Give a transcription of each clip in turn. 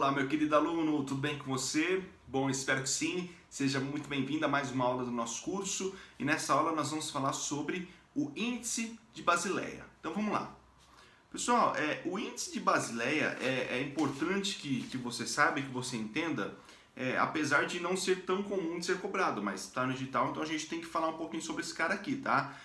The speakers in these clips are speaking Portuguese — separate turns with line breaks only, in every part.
Olá, meu querido aluno, tudo bem com você? Bom, espero que sim. Seja muito bem-vindo a mais uma aula do nosso curso. E nessa aula nós vamos falar sobre o Índice de Basileia. Então vamos lá. Pessoal, o Índice de Basileia é importante que você saiba, que você entenda, apesar de não ser tão comum de ser cobrado, mas está no edital, então a gente tem que falar um pouquinho sobre esse cara aqui, tá?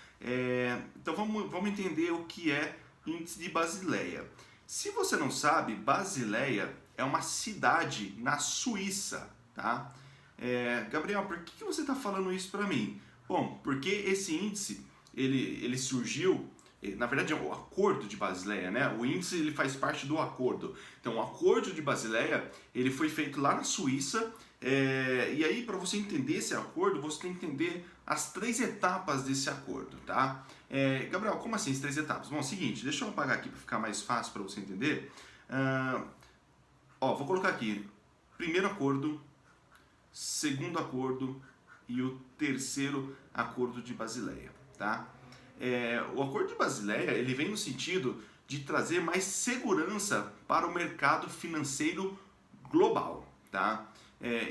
Então vamos entender o que é Índice de Basileia. Se você não sabe, Basileia é uma cidade na Suíça, tá? Gabriel, por que você está falando isso para mim? Bom, porque esse índice, ele surgiu, na verdade é o Acordo de Basileia, né? O índice ele faz parte do acordo. Então o Acordo de Basileia, ele foi feito lá na Suíça, e aí para você entender esse acordo, você tem que entender as 3 etapas desse acordo, tá? Gabriel, como assim as 3 etapas? Bom, é o seguinte, deixa eu apagar aqui para ficar mais fácil para você entender. Vou colocar aqui, primeiro acordo, segundo acordo e o terceiro acordo de Basileia, tá? O acordo de Basileia, ele vem no sentido de trazer mais segurança para o mercado financeiro global, tá?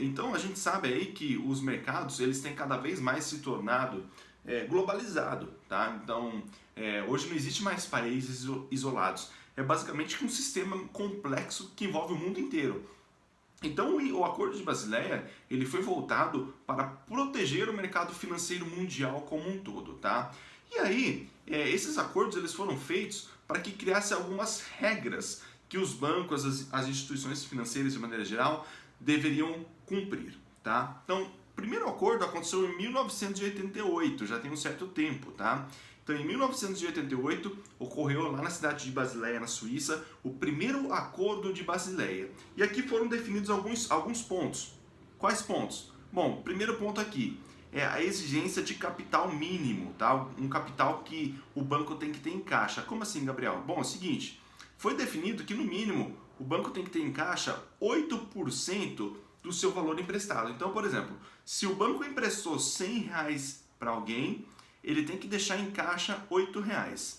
Então a gente sabe aí que os mercados, eles têm cada vez mais se tornado globalizado, tá? Então hoje não existe mais países isolados. É basicamente um sistema complexo que envolve o mundo inteiro. Então o Acordo de Basileia, ele foi voltado para proteger o mercado financeiro mundial como um todo, tá? E aí, esses acordos eles foram feitos para que criasse algumas regras que os bancos, as instituições financeiras de maneira geral, deveriam cumprir, tá? Então, o primeiro acordo aconteceu em 1988, já tem um certo tempo, tá? Então, em 1988, ocorreu lá na cidade de Basileia, na Suíça, o primeiro Acordo de Basileia. E aqui foram definidos alguns pontos. Quais pontos? Bom, primeiro ponto aqui é a exigência de capital mínimo, tá? Um capital que o banco tem que ter em caixa. Como assim, Gabriel? Bom, é o seguinte, foi definido que no mínimo o banco tem que ter em caixa 8% do seu valor emprestado. Então, por exemplo, se o banco emprestou R$100 para alguém, ele tem que deixar em caixa R$8.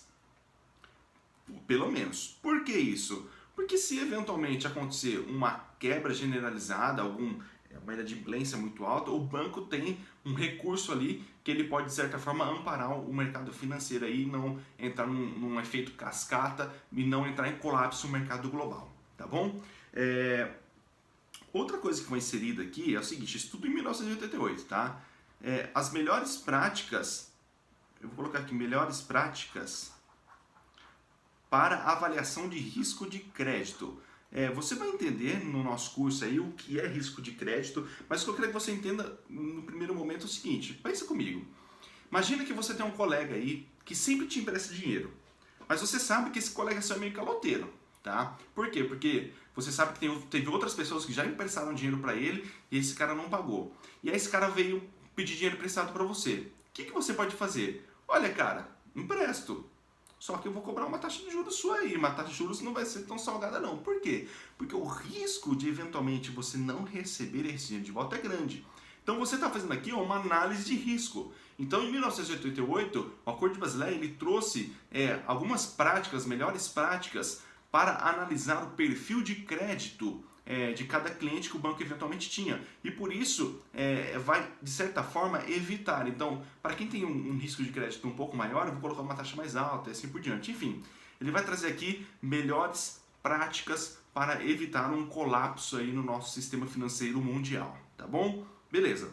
Pelo menos. Por que isso? Porque se eventualmente acontecer uma quebra generalizada, uma inadimplência muito alta, o banco tem um recurso ali que ele pode, de certa forma, amparar o mercado financeiro aí, não entrar num efeito cascata e não entrar em colapso no mercado global, tá bom? Outra coisa que foi inserida aqui é o seguinte, isso tudo em 1988, tá? As melhores práticas, eu vou colocar aqui, melhores práticas para avaliação de risco de crédito. Você vai entender no nosso curso aí o que é risco de crédito, mas o que eu quero que você entenda no primeiro momento é o seguinte, pensa comigo. Imagina que você tem um colega aí que sempre te empresta dinheiro, mas você sabe que esse colega é meio caloteiro, tá? Por quê? Porque você sabe que teve outras pessoas que já emprestaram dinheiro para ele e esse cara não pagou. E aí esse cara veio pedir dinheiro emprestado para você. O que você pode fazer? Olha, cara, empresto. Só que eu vou cobrar uma taxa de juros sua aí, uma taxa de juros não vai ser tão salgada não. Por quê? Porque o risco de eventualmente você não receber esse dinheiro de volta é grande. Então você está fazendo aqui uma análise de risco. Então em 1988, o Acordo de Basileia ele trouxe algumas práticas, melhores práticas, para analisar o perfil de crédito de cada cliente que o banco eventualmente tinha. E por isso vai, de certa forma, evitar. Então, para quem tem um risco de crédito um pouco maior, eu vou colocar uma taxa mais alta e assim por diante. Enfim, ele vai trazer aqui melhores práticas para evitar um colapso aí no nosso sistema financeiro mundial, tá bom? Beleza.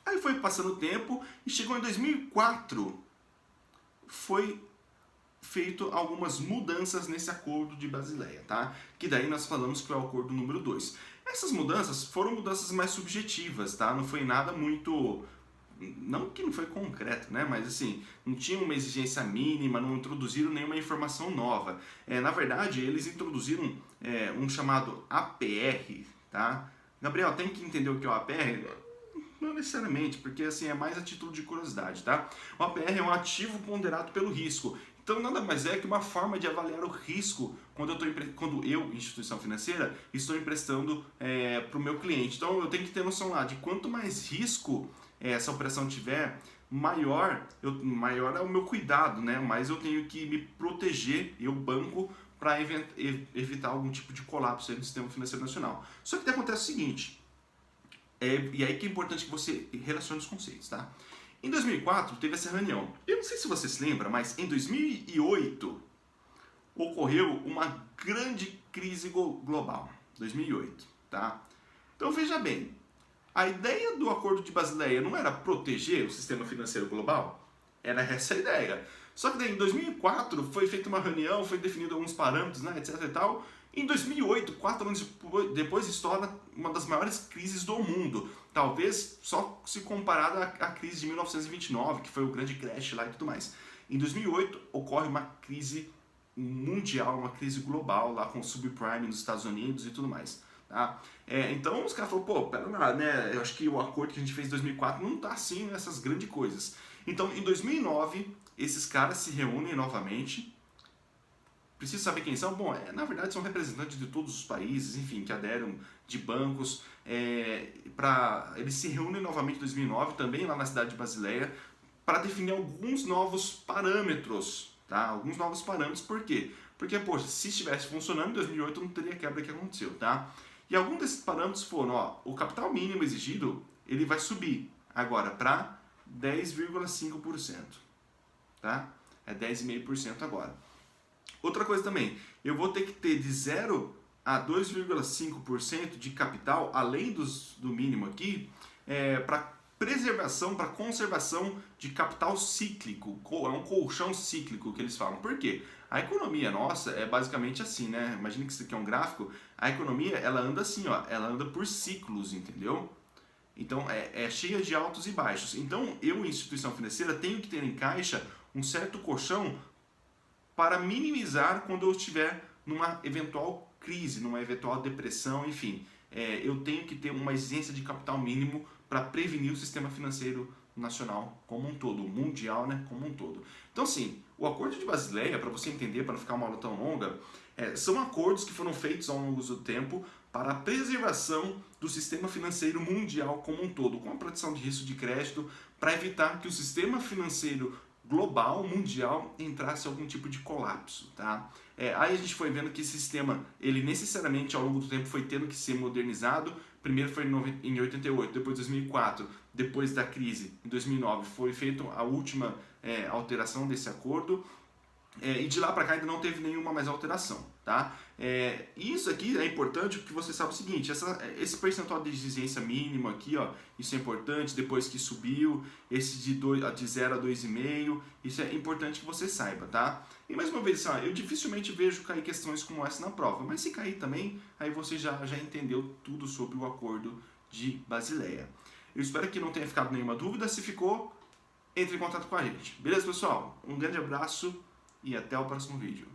Aí foi passando o tempo e chegou em 2004, foi feito algumas mudanças nesse Acordo de Basileia, tá? Que daí nós falamos que é o acordo número 2. Essas mudanças foram mudanças mais subjetivas, tá? Não foi nada muito... Não que não foi concreto, né? Mas assim, não tinha uma exigência mínima, não introduziram nenhuma informação nova. Na verdade, eles introduziram um chamado APR, tá? Gabriel, tem que entender o que é o APR? Não necessariamente, porque assim é mais a título de curiosidade, tá? O APR é um ativo ponderado pelo risco. Então nada mais é que uma forma de avaliar o risco quando eu, instituição financeira, estou emprestando para o meu cliente. Então eu tenho que ter noção lá de quanto mais risco essa operação tiver, maior é o meu cuidado, né? Mais eu tenho que me proteger, eu banco, para evitar algum tipo de colapso aí no sistema financeiro nacional. Só que acontece o seguinte, e aí que é importante que você relacione os conceitos, tá? Em 2004 teve essa reunião. Eu não sei se você se lembra, mas em 2008 ocorreu uma grande crise global. 2008, tá? Então veja bem, a ideia do Acordo de Basileia não era proteger o sistema financeiro global? Era essa a ideia. Só que daí, em 2004 foi feita uma reunião, foi definido alguns parâmetros, né, etc e tal. Em 2008, 4 anos depois, estoura uma das maiores crises do mundo. Talvez só se comparada à crise de 1929, que foi o grande crash lá e tudo mais. Em 2008 ocorre uma crise mundial, uma crise global lá com o subprime nos Estados Unidos e tudo mais. Tá? Então os caras falaram, pô, pera lá, né? Eu acho que o acordo que a gente fez em 2004 não tá assim nessas grandes coisas. Então em 2009, esses caras se reúnem novamente. Preciso saber quem são? Bom, na verdade são representantes de todos os países, enfim, que aderam de bancos. Eles se reúnem novamente em 2009, também lá na cidade de Basileia, para definir alguns novos parâmetros. Tá? Alguns novos parâmetros, por quê? Porque, poxa, se estivesse funcionando em 2008 não teria quebra que aconteceu, tá? E alguns desses parâmetros foram, ó, o capital mínimo exigido, ele vai subir agora para 10,5%, tá? É 10,5% agora. Outra coisa também, eu vou ter que ter de 0 a 2,5% de capital, além do mínimo aqui, para preservação, para conservação de capital cíclico. É um colchão cíclico que eles falam. Por quê? A economia nossa é basicamente assim, né? Imagina que isso aqui é um gráfico. A economia, ela anda assim, ó. Ela anda por ciclos, entendeu? Então, é cheia de altos e baixos. Então, eu, instituição financeira, tenho que ter em caixa um certo colchão para minimizar quando eu estiver numa eventual crise, numa eventual depressão, enfim. Eu tenho que ter uma exigência de capital mínimo para prevenir o sistema financeiro nacional como um todo, mundial, né, como um todo. Então, assim, o Acordo de Basileia, para você entender, para não ficar uma aula tão longa, são acordos que foram feitos ao longo do tempo para a preservação do sistema financeiro mundial como um todo, com a proteção de risco de crédito, para evitar que o sistema financeiro global, mundial, entrasse em algum tipo de colapso, tá? Aí a gente foi vendo que esse sistema, ele necessariamente ao longo do tempo foi tendo que ser modernizado. Primeiro foi em 88, depois 2004, depois da crise, em 2009, foi feita a última alteração desse acordo. E de lá para cá ainda não teve nenhuma mais alteração, tá? Isso aqui é importante porque você sabe o seguinte, esse percentual de exigência mínimo aqui, ó, isso é importante, depois que subiu, esse de 0 a 2,5, isso é importante que você saiba, tá? E mais uma vez, eu dificilmente vejo cair questões como essa na prova, mas se cair também, aí você já entendeu tudo sobre o Acordo de Basileia. Eu espero que não tenha ficado nenhuma dúvida, se ficou, entre em contato com a gente. Beleza, pessoal? Um grande abraço e até o próximo vídeo.